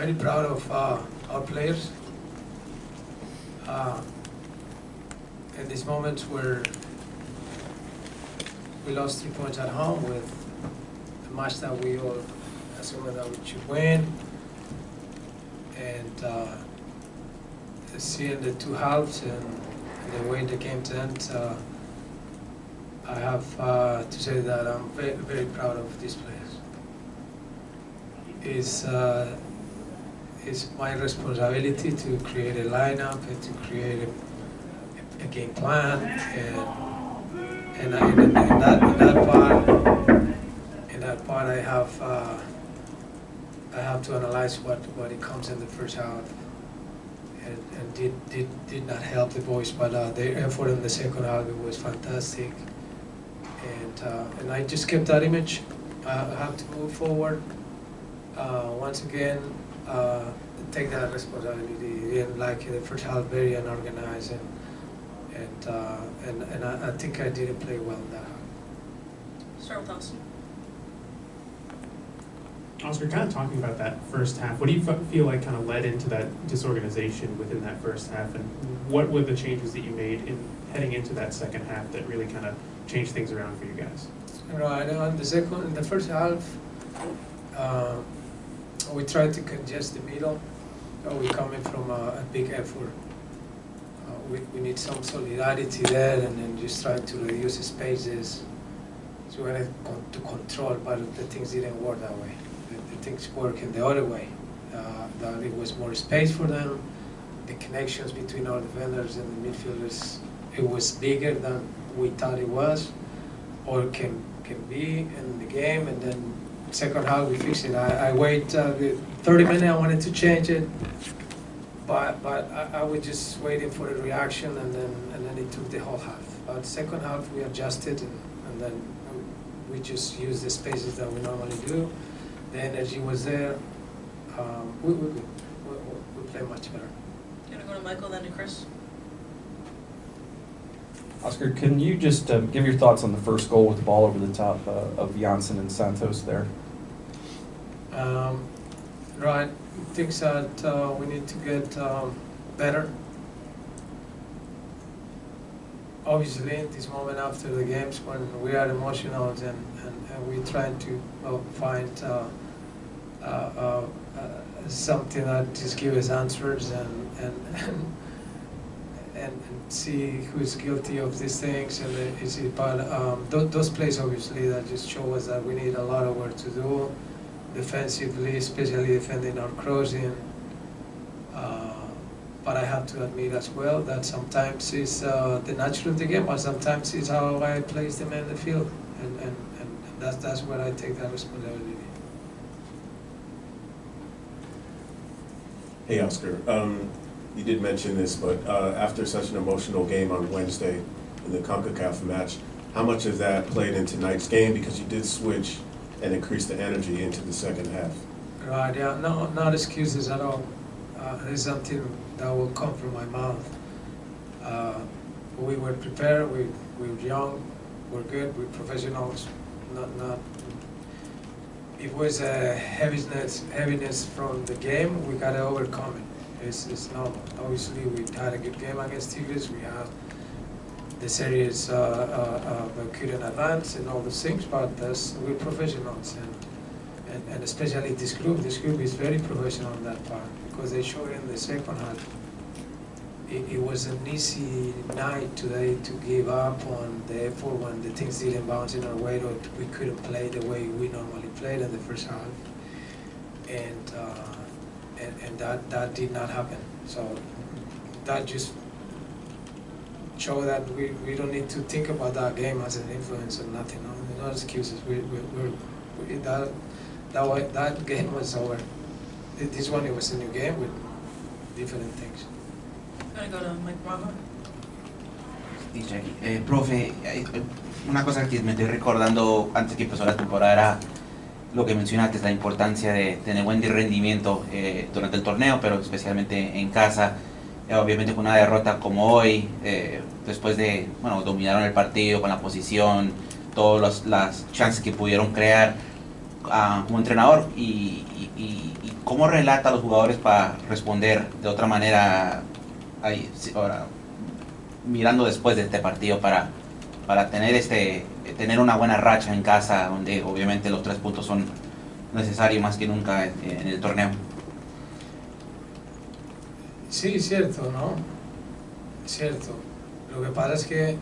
very proud of our players. In these moments where we lost 3 points at home with a match that we all assumed that we should win, and seeing the two halves and the way the game turned, I have to say that I'm very, very proud of these players. It's my responsibility to create a lineup and to create a game plan, and in that part I have to analyze what it comes in the first half, and did not help the boys, but their effort in the second half, it was fantastic, and I just kept that image. I have to move forward. Once again, take that responsibility. And like in the first half, very unorganized, and I think I didn't play well in that half. Start with Austin. Oscar, kind of talking about that first half, what do you feel like kind of led into that disorganization within that first half, and what were the changes that you made in heading into that second half that really kind of changed things around for you guys? Right, in the first half, we tried to congest the middle. We're coming from a big effort. We need some solidarity there, and then just try to reduce the spaces. So we wanted to control, but the things didn't work that way. The things work in the other way. That it was more space for them. The connections between our defenders and the midfielders, it was bigger than we thought it was, or can be in the game. And then second half we fixed it. I wait 30 minutes. I wanted to change it, but I was just waiting for a reaction, and then it took the whole half. But second half we adjusted, and then we just used the spaces that we normally do. The energy was there. We play much better. You want to go to Michael, then to Chris? Oscar, can you just give your thoughts on the first goal with the ball over the top of Janssen and Santos there? Right, things that we need to get better. Obviously, in this moment after the games, when we are emotional and we try to find something that just gives us answers and see who's guilty of these things, but those plays obviously that just show us that we need a lot of work to do defensively, especially defending our crossing. But I have to admit as well that sometimes it's the nature of the game, but sometimes it's how I place them in the field, and that's where I take that responsibility. Hey Oscar, you did mention this, but after such an emotional game on Wednesday in the CONCACAF match, how much of that played into tonight's game, because you did switch and increase the energy into the second half? Right, yeah, no, not excuses at all. It's something that will come from my mouth. We were prepared, we were young, we're good, we're professionals. Not. It was a heaviness from the game. We gotta overcome it. It's normal. Obviously, we had a good game against Tigres. We had the series couldn't advance and all those things, but we're professionals, and especially this group. This group is very professional in that part, because they showed in the second half. It was an easy night today to give up on the effort when the things didn't bounce in our way, or we couldn't play the way we normally played in the first half, and that did not happen. So that just showed that we don't need to think about that game as an influence or nothing. No excuses. That game was over. This one, it was a new game with different things. I'm going to go to Mike Bravo. Dice aquí, profe, una cosa que me estoy recordando antes que empezó la temporada era lo que mencionaste, la importancia de tener buen rendimiento durante el torneo, pero especialmente en casa. Obviamente con una derrota como hoy, después de, bueno, dominaron el partido con la posición, todas las chances que pudieron crear como entrenador y ¿Cómo relata a los jugadores para responder de otra manera ahí, ahora, mirando después de este partido para tener una buena racha en casa, donde obviamente los 3 puntos son necesarios más que nunca en el torneo? Sí, cierto, ¿no? Cierto. Lo que pasa es que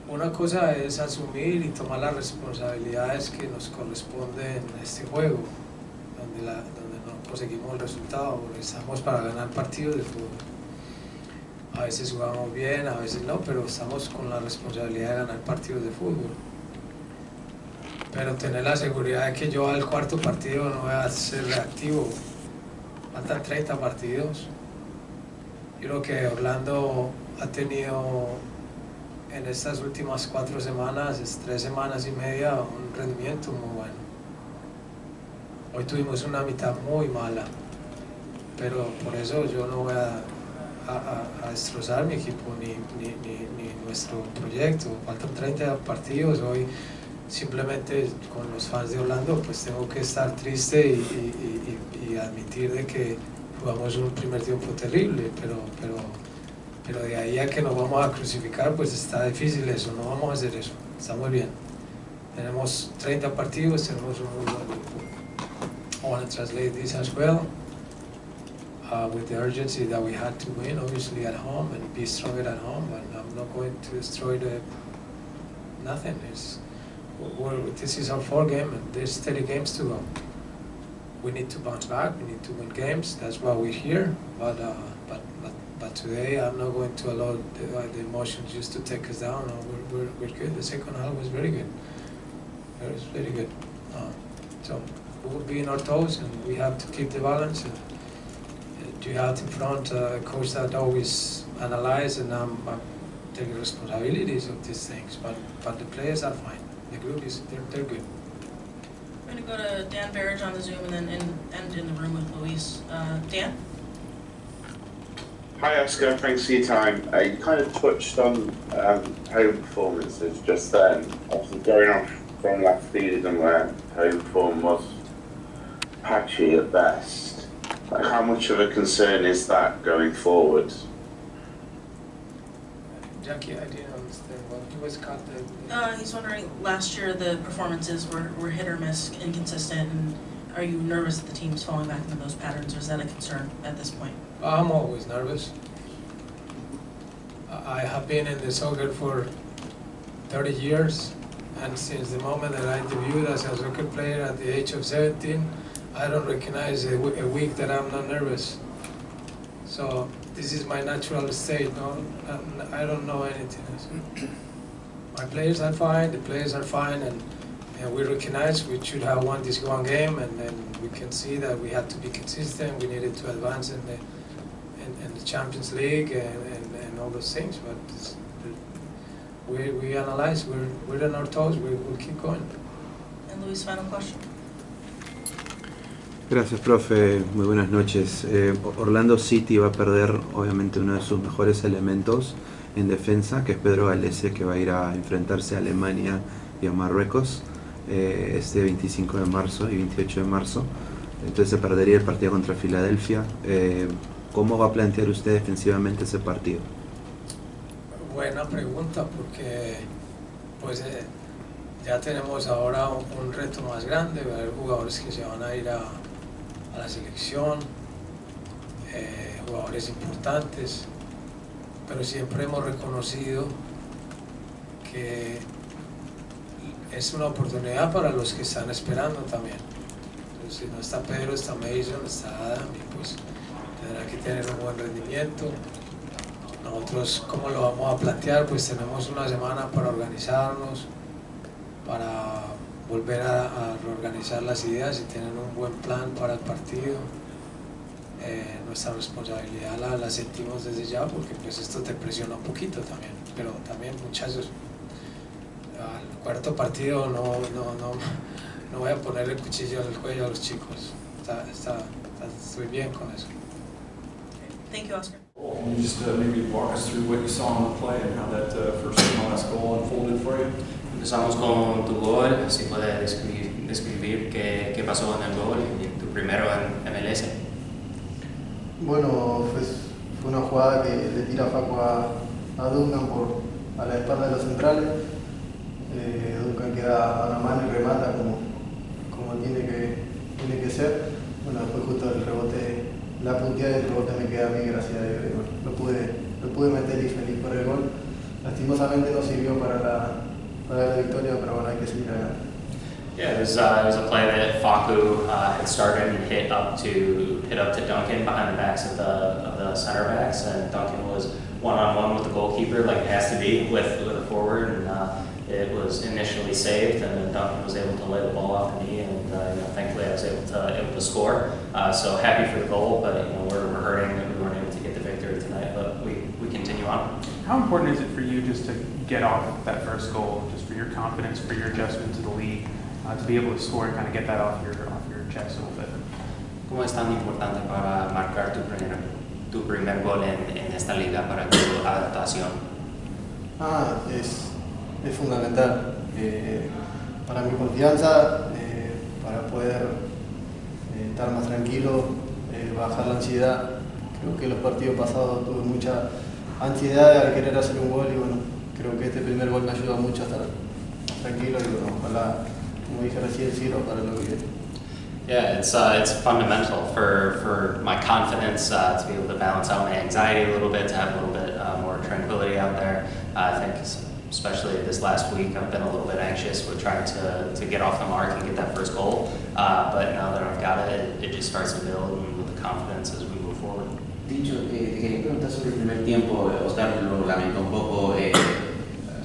una cosa es asumir y tomar las responsabilidades que nos corresponden en este juego, donde no conseguimos el resultado, porque estamos para ganar partidos de fútbol. A veces jugamos bien, a veces no, pero estamos con la responsabilidad de ganar partidos de fútbol. Pero tener la seguridad de que yo al cuarto partido no voy a ser reactivo. Faltan 30 partidos. Yo creo que Orlando ha tenido en estas últimas 4 semanas, 3 semanas y media, un rendimiento muy bueno. Hoy tuvimos una mitad muy mala, pero por eso yo no voy a destrozar mi equipo ni nuestro proyecto. Faltan 30 partidos. Hoy simplemente con los fans de Orlando pues tengo que estar triste y admitir de que jugamos un primer tiempo terrible, pero de ahí a que nos vamos a crucificar pues está difícil eso, no vamos a hacer eso, está muy bien. Tenemos 30 partidos, tenemos un muy buen grupo. I want to translate this as well. With the urgency that we had to win, obviously at home, and be stronger at home. And I'm not going to destroy nothing. This is our 4th game, and there's 30 games to go. We need to bounce back. We need to win games. That's why we're here. But today, I'm not going to allow the emotions just to take us down. No, we're good. The second half was very good. It was very good. So we'll be in our toes, and we have to keep the balance. You have in front a coach that always analyze, and I'm taking responsibilities of these things. But the players are fine. The group they're good. We're going to go to Dan Barrage on the Zoom and then end in the room with Luis. Dan? Hi Oscar, thanks for your time. You kind of touched on home performances just then. Obviously going off from last season where home form was patchy at best. How much of a concern is that going forward? Jackie, I didn't understand. Well, he was cut. He's wondering, last year the performances were hit or miss, inconsistent, and are you nervous that the team's falling back into those patterns, or is that a concern at this point? I'm always nervous. I have been in the soccer for 30 years, and since the moment that I debuted as a soccer player at the age of 17, I don't recognize a week that I'm not nervous. So this is my natural state. No, I don't know anything else. My players are fine. The players are fine, and we recognize we should have won this one game, and then we can see that we had to be consistent. We needed to advance in the Champions League and all those things. But we analyze. We're on our toes. We'll keep going. And Luis, final question. Gracias, profe. Muy buenas noches. Orlando City va a perder, obviamente, uno de sus mejores elementos en defensa, que es Pedro Galese, que va a ir a enfrentarse a Alemania y a Marruecos este 25 de marzo y 28 de marzo. Entonces se perdería el partido contra Filadelfia. ¿Cómo va a plantear usted defensivamente ese partido? Buena pregunta, porque pues ya tenemos ahora un reto más grande, ver jugadores que se van a ir a la selección, jugadores importantes, pero siempre hemos reconocido que es una oportunidad para los que están esperando también. Entonces, si no está Pedro, está Mason, está Adam, y pues tendrá que tener un buen rendimiento. Nosotros, ¿cómo lo vamos a plantear? Pues tenemos una semana para organizarnos, para volver a reorganizar las ideas y tener un buen plan para el partido. Nuestra responsabilidad la sentimos desde ya, porque pues esto te presiona un poquito también, pero también, muchachos, al cuarto partido no voy a poner el cuchillo en el cuello a los chicos. Estoy bien con eso. Thank you, Oscar. Can you just maybe walk us through what you saw on the play and how that first and last goal unfolded for you? Empezamos con tu gol, si puedes describir qué pasó en el gol y tu primero en MLS. Bueno, fue una jugada que le tira Facu a Duncan a la espalda de los centrales. Duncan queda a la mano y remata como tiene que ser. Bueno, después justo el rebote, la punteada del rebote me queda a mí, gracias a Dios. Y bueno, lo pude meter y feliz por el gol. Lastimosamente no sirvió para la victoria, pero bueno, hay que seguir adelante. Yeah, it was a play that Facu had started and hit up to Duncan behind the backs of the center backs, and Duncan was one-on-one with the goalkeeper, like it has to be with a forward, and it was initially saved, and then Duncan was able to lay the ball off the knee, and thankfully I was able to score. So happy for the goal, but we're hurting that we weren't able to get the victory tonight, but we continue on. How important is it for you just to get off that first goal, just for your confidence, for your adjustment to the league, to be able to score and kind of get that off your chest a little bit? ¿Cómo es tan importante para marcar tu primer gol en esta liga para tu adaptación? Es fundamental para mi confianza, para poder estar más tranquilo, bajar la ansiedad. Creo que los partidos pasados tuve mucha ansiedad al querer hacer un gol y bueno, creo que este primer gol me ayuda mucho a estar tranquilo y bueno, ojalá, como dije recién, sirva para lo que viene. Yeah, it's fundamental for my confidence to be able to balance out my anxiety a little bit, to have a little bit more tranquility out there. I think especially this last week I've been a little bit anxious with trying to get off the mark and get that first goal. But now that I've got it, it just starts to build with the confidence as we move forward. Dicho, te quería preguntar sobre el primer tiempo. Oscar lo lamentó un poco hace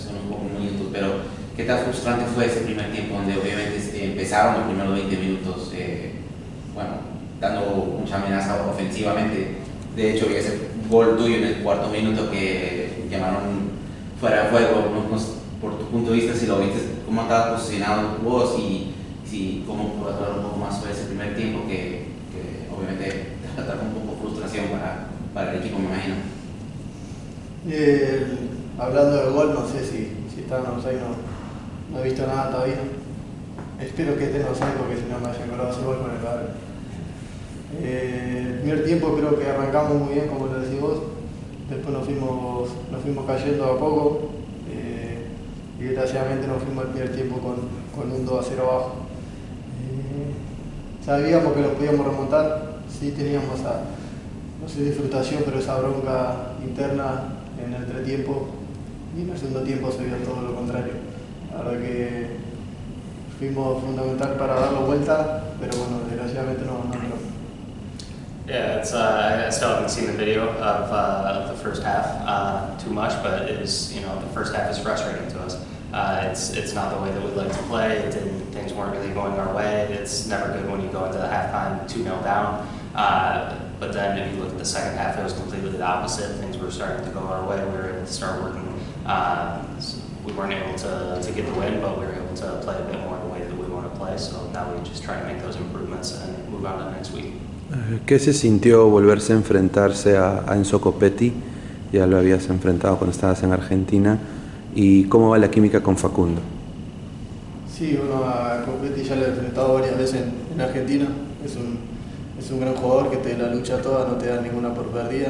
unos pocos minutos, pero ¿qué tan frustrante fue ese primer tiempo donde obviamente empezaron los primeros 20 minutos dando mucha amenaza ofensivamente? De hecho, ese gol tuyo en el cuarto minuto que llamaron fuera de juego, por tu punto de vista, si lo viste, cómo estabas posicionado vos y si cómo puedes hablar un poco más sobre ese primer tiempo que obviamente trajo un poco de frustración para el equipo, me imagino. Hablando del gol, no sé si está en offside, no he visto nada todavía. Espero que esté en offside porque si no me haya acordado ese gol con el padre. El primer tiempo creo que arrancamos muy bien, como lo decís vos. Después nos fuimos cayendo a poco y desgraciadamente nos fuimos al primer tiempo con un 2-0 abajo. Sabíamos que lo podíamos remontar, sí teníamos no sé si frustración, pero esa bronca interna en el entretiempo, y en el segundo tiempo se vio todo lo contrario. La verdad que fuimos fundamental para darlo vuelta, pero bueno, desgraciadamente no. Yeah, I still haven't seen the video of the first half too much, but it is, the first half is frustrating to us. It's not the way that we like to play. Things weren't really going our way. It's never good when you go into the halftime 2-0 down. But then if you look at the second half, it was completely the opposite. Things were starting to go our way. We were able to start working. We weren't able to get the win, but we were able to play a bit more the way that we want to play. So now we just try to make those improvements and move on to the next week. ¿Qué se sintió volverse a enfrentarse a Enzo Copetti? Ya lo habías enfrentado cuando estabas en Argentina. ¿Y cómo va la química con Facundo? Sí, bueno, a Copetti ya lo he enfrentado varias veces en Argentina. Es un gran jugador que te la lucha toda, no te da ninguna por perdida.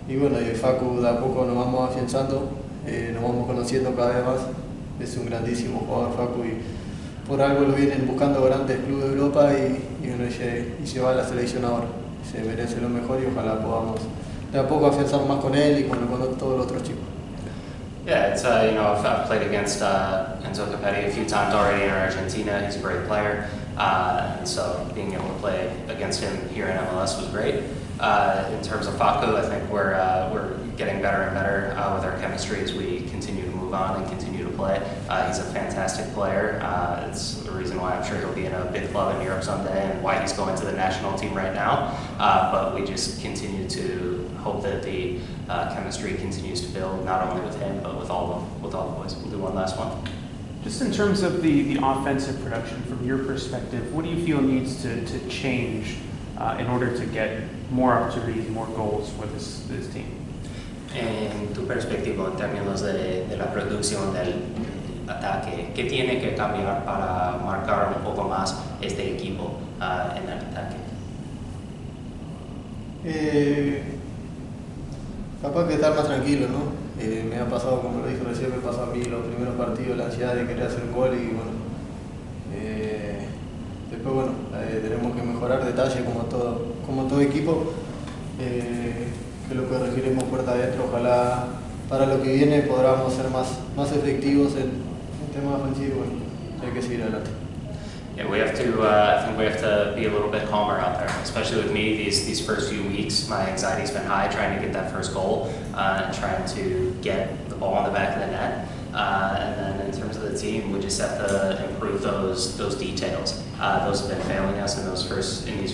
Y bueno, y Facu de a poco nos vamos afianzando, nos vamos conociendo cada vez más. Es un grandísimo jugador Facu y por algo lo vienen buscando grandes clubes de Europa y se va a la selección ahora. Se merece lo mejor y ojalá podamos de a poco afianzar más con él y con todos los otros chicos. Yeah, it's I've played against Enzo Copetti a few times already in Argentina. He's a great player, and so being able to play against him here in MLS was great. In terms of Facu, I think we're getting better and better with our chemistry as we continue to move on and continue to play. He's a fantastic player. It's the reason why I'm sure he'll be in a big club in Europe someday and why he's going to the national team right now. But we just continue to hope that the chemistry continues to build, not only with him, but with all the boys. We'll do one last one. Just in terms of the offensive production, from your perspective, what do you feel needs to change in order to get more opportunities, more goals for this team? En tu perspectiva, en términos de la producción ataque. ¿Qué tiene que cambiar para marcar un poco más este equipo en el ataque? Capaz que estar más tranquilo, ¿no? Me ha pasado, como lo dije recién, me pasó a mí los primeros partidos, la ansiedad de querer hacer un gol y bueno. Después, bueno, tenemos que mejorar detalles como todo equipo, que lo corregiremos puerta adentro. Ojalá para lo que viene podamos ser más efectivos en temas ofensivos y hay que seguir adelante. Yeah, we have to. I think we have to be a little bit calmer out there, especially with me. These first few weeks, my anxiety's been high trying to get that first goal, and trying to get the ball in the back of the net. And then in terms of the team, we just have to improve those details. Those have been failing us in these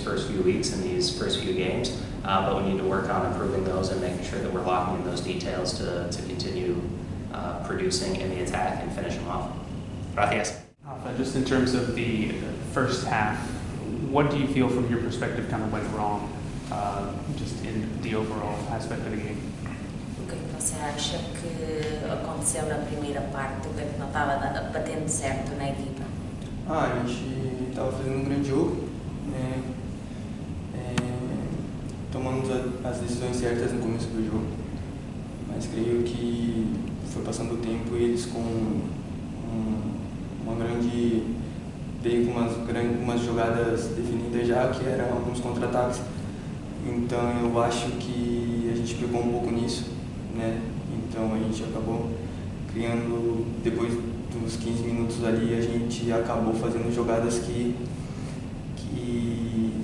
first few weeks, in these first few games. But we need to work on improving those and making sure that we're locking in those details to continue producing in the attack and finish them off. Gracias. Just in terms of the first half, what do you feel from your perspective kind of went wrong, just in the overall aspect of the game? O que você acha que aconteceu na primeira parte? O que não estava batendo certo na equipa? A gente estava fazendo um grande jogo, né? Tomamos as decisões certas no começo do jogo, mas creio que foi passando o tempo e eles veio com umas jogadas definidas já, que eram alguns contra-ataques. Então eu acho que a gente pegou um pouco nisso, né? Então a gente acabou criando, depois dos 15 minutos ali, a gente acabou fazendo jogadas que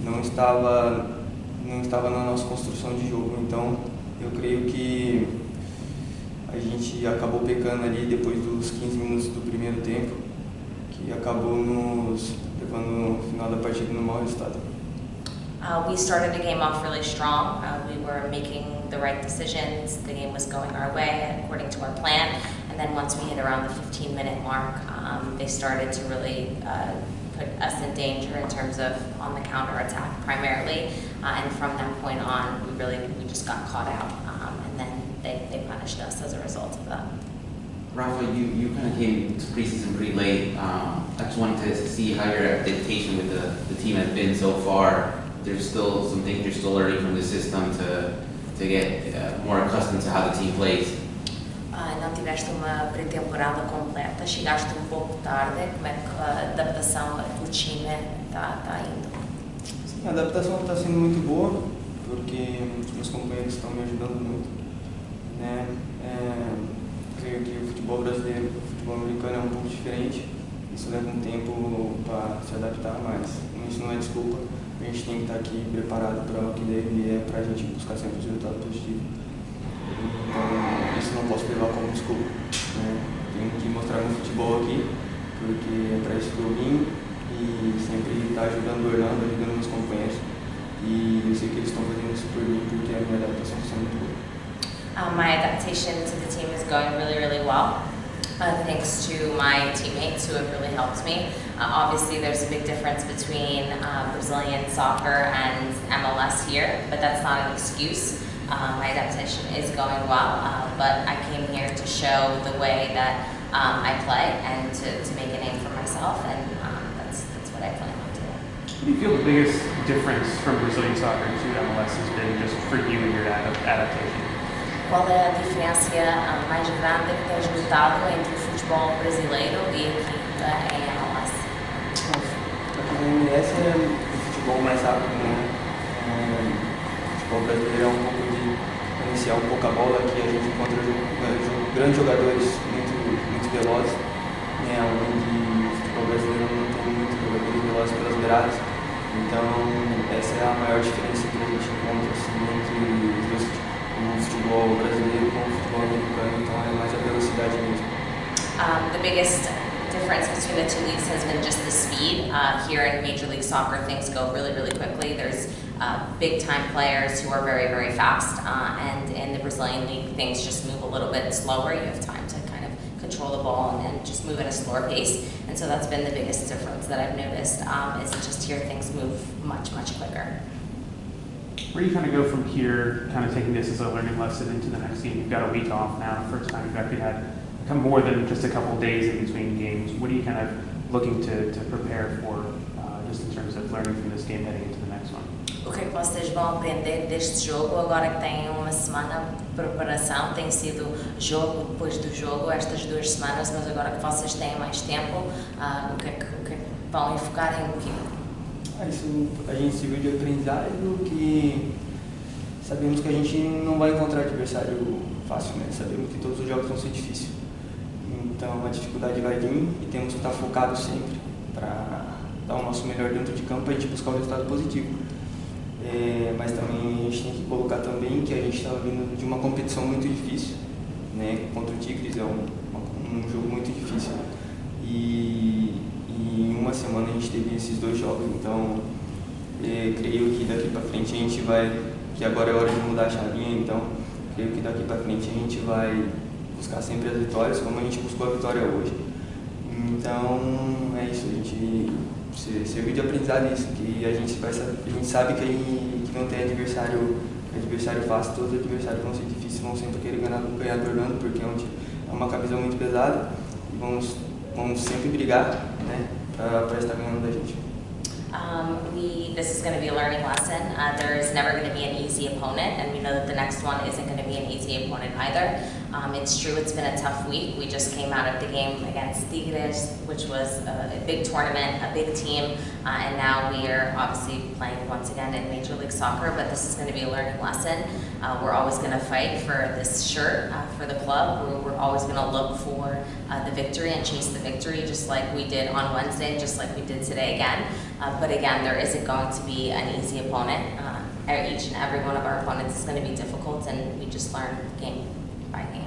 não estava na nossa construção de jogo. Então eu creio que a gente acabou pecando ali depois dos 15 minutos do primeiro tempo, que acabou nos levando no final da partida no mau resultado. We started the game off really strong. We were making the right decisions. The game was going our way according to our plan. And then once we hit around the 15-minute mark, they started to really put us in danger in terms of on the counter-attack primarily. And from that point on, we just got caught out. And then they punished us as a result of that. Rafa, you kind of came to preseason pretty late. I just wanted to see how your adaptation with the team has been so far. There's still some things you're still learning from the system to get more accustomed to how the team plays. Não tiveste uma pré-temporada completa, chegaste um pouco tarde. Como é que a adaptação do time está indo? Sim, a adaptação está sendo muito boa, porque os meus companheiros estão me ajudando muito, né? Creio que o futebol brasileiro, o futebol americano é um pouco diferente. Isso leva um tempo para se adaptar, mas isso não é desculpa. A gente tem que estar aqui preparado para o que deve para a gente buscar sempre os resultados positivos. Então, isso não posso levar como desculpa, né? Tenho que mostrar meu futebol aqui, porque é para isso que eu vim e sempre estar ajudando o Orlando, ajudando meus companheiros. E eu sei que eles estão fazendo super bem, porque a minha adaptação está sendo muito boa. My adaptation to the team is going really, really well, thanks to my teammates who have really helped me. Obviously, there's a big difference between Brazilian soccer and MLS here, but that's not an excuse. My adaptation is going well, but I came here to show the way that I play and to make a name for myself, and that's what I plan on doing. What do you feel the biggest difference from Brazilian soccer to MLS has been just for you and your adaptation? Qual é a diferença mais grande que tens notado entre o futebol brasileiro e aqui em MLS? Aqui na MLS é um futebol mais rápido, né? O futebol brasileiro é um pouco de iniciar um pouco a bola, aqui a gente encontra grandes jogadores muito velozes, né? Além de o futebol brasileiro não tem muitos jogadores velozes pelas beiradas, então essa é a maior diferença que a gente encontra assim, entre os dois tipos. O futebol brasileiro com o futebol americano, então é mais a velocidade mesmo. The biggest difference between the two leagues has been just the speed. Here in Major League Soccer, things go really, really quickly. There's big-time players who are very, very fast, and in the Brazilian league, things just move a little bit slower. You have time to kind of control the ball and just move at a slower pace, and so that's been the biggest difference that I've noticed, is just here things move much, much quicker. Where do you kind of go from here, kind of taking this as a learning lesson into the next game? You've got a week off now, first time you've actually had come more than just a couple of days in between games. What are you kind of looking to prepare for, just in terms of learning from this game heading into the next one? O que é que vocês vão aprender deste jogo agora que tem uma semana de preparação? Tem sido jogo depois do jogo estas 2 semanas, mas agora que vocês têm mais tempo, o que é que vão enfocar em quê? Isso a gente serviu de aprendizado que sabemos que a gente não vai encontrar adversário fácil, né? Sabemos que todos os jogos vão ser difíceis. Então a dificuldade vai vir e temos que estar focados sempre para dar o nosso melhor dentro de campo e a gente buscar o resultado positivo. Mas também a gente tem que colocar também que a gente estava vindo de uma competição muito difícil, né? Contra o Tigres é um jogo muito difícil. E em uma semana a gente teve esses 2 jogos, então creio que daqui para frente a gente vai, que agora é hora de mudar a chavinha, então creio que daqui para frente a gente vai buscar sempre as vitórias, como a gente buscou a vitória hoje. Então é isso, a gente serviu de aprendizado isso, que a gente sabe que não tem adversário fácil, todos os adversários vão ser difíceis, vão sempre querer ganhar do Orlando, porque é uma camisa muito pesada e vamos sempre brigar, né, para estar ganhando da gente. This is going to be a learning lesson. There is never going to be an easy opponent, and we know that the next one isn't going to be an easy opponent either. It's true, it's been a tough week. We just came out of the game against Tigres, which was a big tournament, a big team, and now we are obviously playing once again in Major League Soccer, but this is going to be a learning lesson. We're always going to fight for this shirt for the club. We're always going to look for the victory and chase the victory, just like we did on Wednesday, just like we did today again. But again, there isn't going to be an easy opponent. Each and every one of our opponents is going to be difficult, and we just learn game by game.